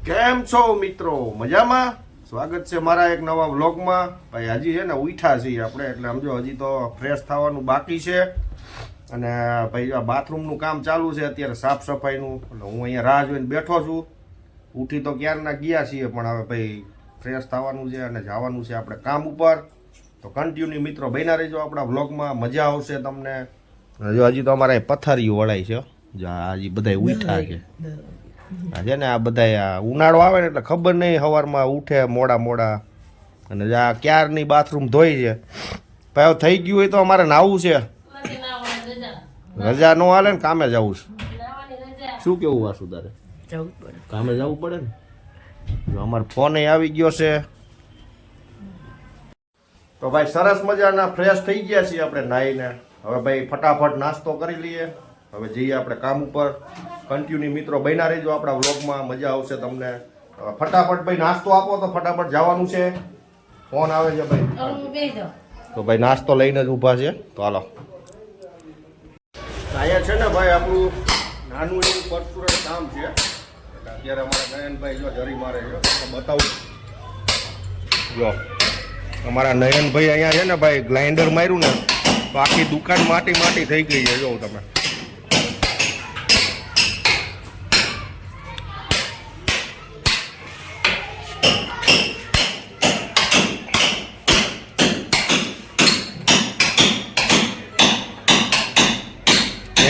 કેમ છો મિત્રો? મજામાં? સ્વાગત છે મારા એક નવા વ્લોગમાં. ભાઈ હજી છે ને ઉઠ્યા છીએ આપણે, એટલે સમજો હજી તો ફ્રેશ થવાનું બાકી છે. અને ભાઈ આ બાથરૂમનું કામ ચાલુ છે અત્યારે, સાફ સફાઈનું. એટલે હું અહીંયા રાહ જોઈને બેઠો છું. ઉઠી તો ક્યારના ગયા છીએ, પણ હવે ભાઈ ફ્રેશ થવાનું છે અને જવાનું છે આપણે કામ ઉપર. તો કન્ટિન્યુ મિત્રો બન્યા રહેજો આપણા વ્લોગમાં, મજા આવશે તમને. હજી તો અમારે પથારીઓ વળાય છે, હજી બધા ઉઠ્યા છે. છે ને આ બધા ઉનાળો આવે ને એટલે ખબર નહીં, સવારમાં ઉઠે મોડા મોડા અને આ ક્યારની બાથરૂમ ધોઈ છે. ભાઈ થઈ ગયું હોય તો અમારે નાવું છે. રજા ન હાલે ને, કામે જવું છે. શું કેવું વાસુ તારે? કામે જવું પડે ને. અમારો ફોન આવી ગયો છે. તો ભાઈ સરસ મજાના ફ્રેશ થઈ ગયા છીએ આપણે નાહીને. હવે ભાઈ ફટાફટ નાસ્તો કરી લઈએ. હવે જઈએ આપણે કામ ઉપર. કન્ટિન્યુ મિત્રો બન્યા રહેજો આપણા વ્લોગમાં, મજા આવશે તમને. ફટાફટ ભાઈ નાસ્તો આપો તો ફટાફટ જવાનું છે. ફોન આવે છે ભાઈ. તો ભાઈ નાસ્તો લઈને જ ઊભા છે. તો હાલો. અહીંયા છે ને ભાઈ આપણું નાનું એવું પરચુરણ કામ છે. અત્યારે અમારા નયનભાઈ જો જરી મારે છે, બતાવું જો. અમારા નયનભાઈ અહીંયા છે ને ભાઈ ગ્લાઇન્ડર માર્યું ને તો આખી દુકાન માટી માટી થઈ ગઈ છે. જો તમે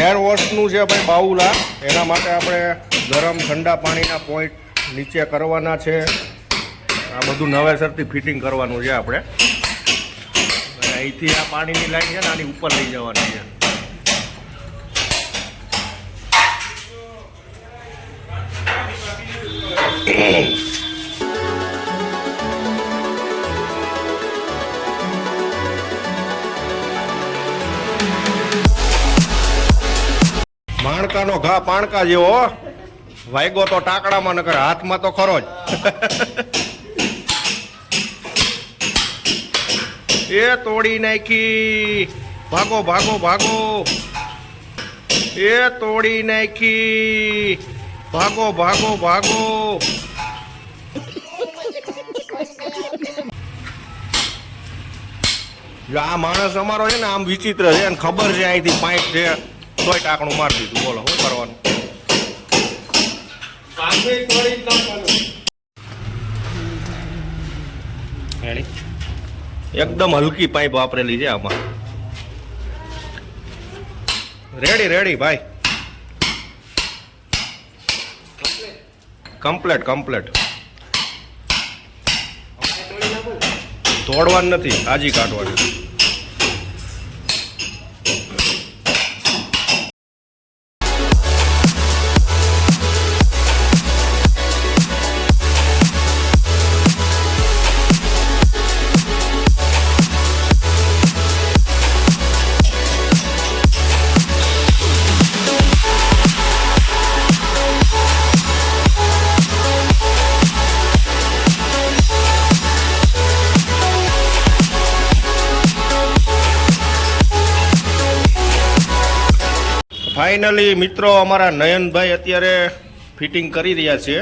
હેર વોશનું છે ભાઈ બાઉલા. એના માટે આપણે ગરમ ઠંડા પાણીના પોઈન્ટ નીચે કરવાના છે. આ બધું નવેસરથી ફિટિંગ કરવાનું છે આપણે. અહીંથી આ પાણીની લાઈન છે ને આની ઉપર લઈ જવાની છે. માણકાનો ઘા પાણકા જેવો, વાગ્યો તો ટાકડામાં, નકર હાથમાં તો ખરો જ. એ તોડી નાખી, ભાગો ભાગો ભાગો. એ તોડી નાખી, ભાગો ભાગો ભાગો. આ માણસ અમારો છે ને આમ વિચિત્ર છે, અને ખબર છે અહીંથી પાઇપ છે તોય ટાંકણું મારી દીધું. બોલો શું કરવાનું? એકદમ હલકી પાઇપ વાપરેલી છે આમાં. રેડી રેડી ભાઈ, કમ્પ્લેટ કમ્પ્લેટ. તોડવાનું નથી, હાજી કાઢવાની. ફાઇનલી મિત્રો અમારા નયનભાઈ અત્યારે ફિટિંગ કરી રહ્યા છે.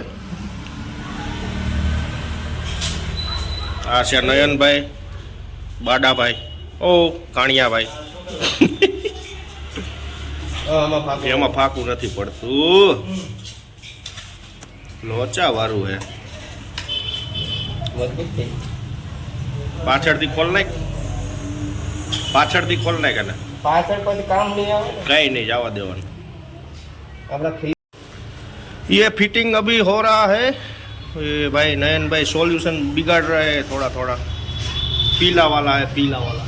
આ છે નયનભાઈ, બાડાભાઈ, ઓ કાણિયાભાઈ. એમાં ફાકું નથી પડતું, લોચા વાળું હે. પાછળથી ખોલ નાખ, પાછળથી ખોલ નાખ. ને पाचड़ पर काम नहीं आवे, कहीं नहीं जावा देवन. ये फिटिंग अभी हो रहा है. ये भाई नयन भाई सॉल्यूशन बिगाड़ रहे हैं थोड़ा थोड़ा. पीला वाला है, पीला वाला.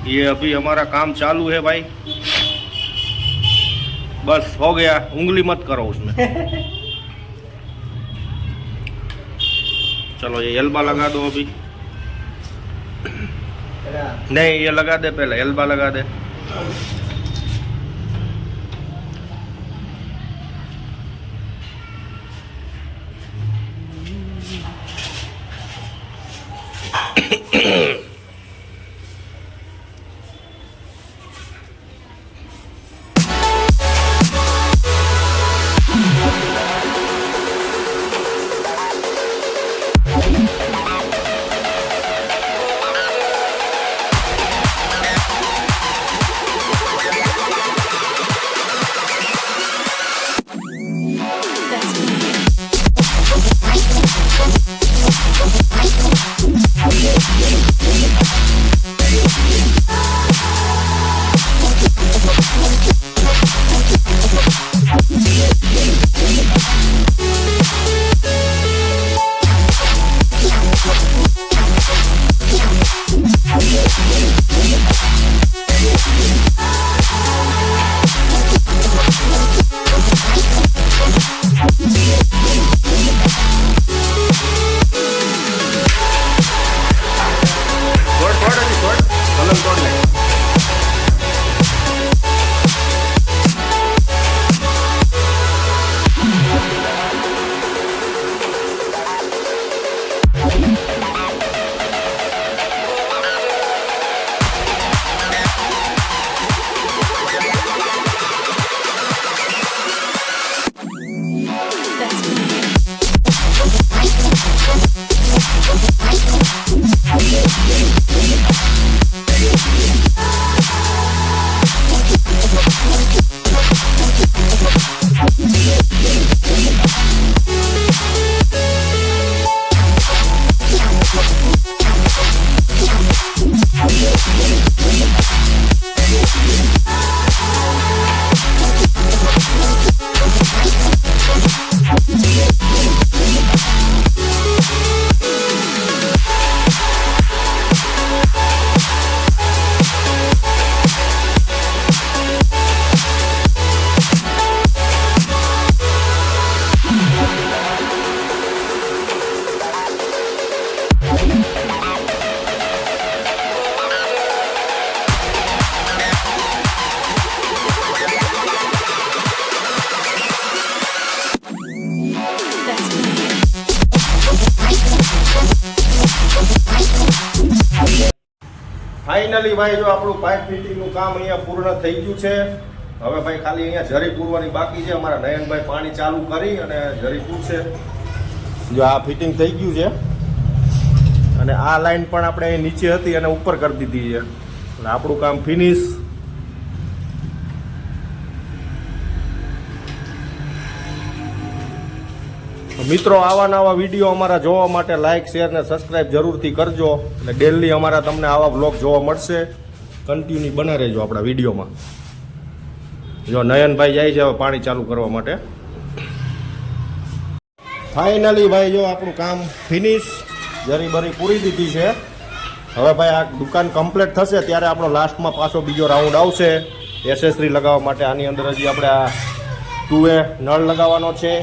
ये अभी हमारा काम चालू है भाई. बस हो गया, उंगली मत करो उसमें. चलो ये एल्बा लगा दो अभी. नहीं ये लगा दे, पहले एल्बा लगा दे. ફાઇનલી ભાઈ જો આપણું પાઇપ ફિટિંગનું કામ અહીંયા પૂર્ણ થઈ ગયું છે. હવે ભાઈ ખાલી અહીંયા જરી પૂરવાની બાકી છે. અમારા નયનભાઈ પાણી ચાલુ કરી અને જરી પૂરશે. જો આ ફિટિંગ થઈ ગયું છે અને આ લાઈન પણ આપણે અહીં નીચે હતી અને ઉપર કરી દીધી છે એટલે આપણું કામ ફિનિશ. મિત્રો આવા નવા વિડીયો અમારા જોવા માટે લાઇક શેર ને સબસ્ક્રાઇબ જરૂરથી કરજો. એટલે ડેલી અમારા તમને આવા બ્લોગ જોવા મળશે. કન્ટિન્યુ બના રહેજો આપણા વિડીયોમાં. જો નયનભાઈ જાય છે હવે પાણી ચાલુ કરવા માટે. ફાઇનલી ભાઈ જો આપણું કામ ફિનિશ, જરી બરી પૂરી દીધી છે. હવે ભાઈ આ દુકાન કમ્પ્લીટ થશે ત્યારે આપણો લાસ્ટમાં પાછો બીજો રાઉન્ડ આવશે એસેસરી લગાવવા માટે. આની અંદર હજી આપણે આ 2 નળ લગાવવાનો છે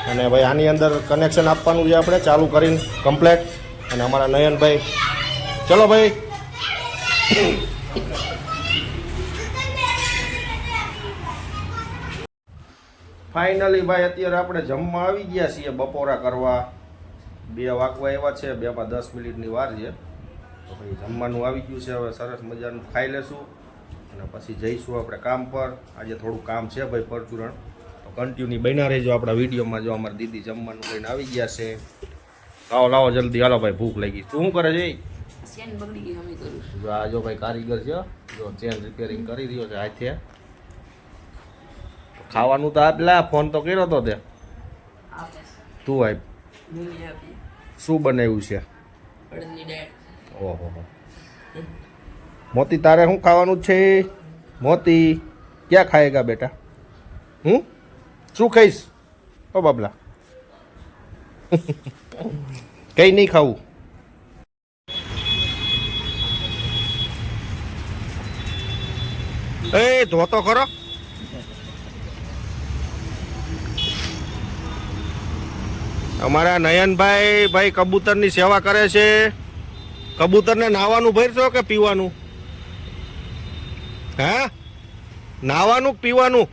અને ભાઈ આની અંદર કનેક્શન આપવાનું છે આપણે ચાલુ કરીને કમ્પ્લીટ. અને અમારા નયનભાઈ ચલો ભાઈ ફાઇનલી ભાઈ અત્યારે આપણે જમવા આવી ગયા છીએ બપોરા કરવા. 2 વાગવા એવા છે, 2માં 10 મિનિટની વાર છે. તો ભાઈ જમવાનું આવી ગયું છે. હવે સરસ મજાનું ખાઈ લેશું અને પછી જઈશું આપણે કામ પર. આજે થોડું કામ છે ભાઈ પરચુરણ, તો કન્ટિન્યુ બન્યા રહેજો આપણા વિડીયોમાં. જો અમારી દીદી જમવાનું લઈને આવી ગયા છે. લાવો લાવો જલ્દી હાલો ભાઈ, ભૂખ લાગી. તું શું કરે છે? ચેન બગડી ગઈ અમે કરું. જો આ જો ભાઈ કારીગર છે, જો ચેન રિપેરિંગ કરી રહ્યો છે હાથે. ખાવાનું તો આપલા, ફોન તો કર્યો તો તે આપે તું આપ. મમ્મી આપી શું બનાવ્યું છે? અડદની દાળ. ઓહો મોતી તારે શું ખાવાનું છે? મોતી ક્યાં ખાએગા બેટા? શું ખાઈશ? ઓ બાબલા કઈ નહીં ખાવું. એ ધોતો ખરો. અમારા નયનભાઈ ભાઈ કબૂતરની સેવા કરે છે. કબૂતરને નાવાનું ભરશો કે પીવાનું? હા, નાવાનું કે પીવાનું?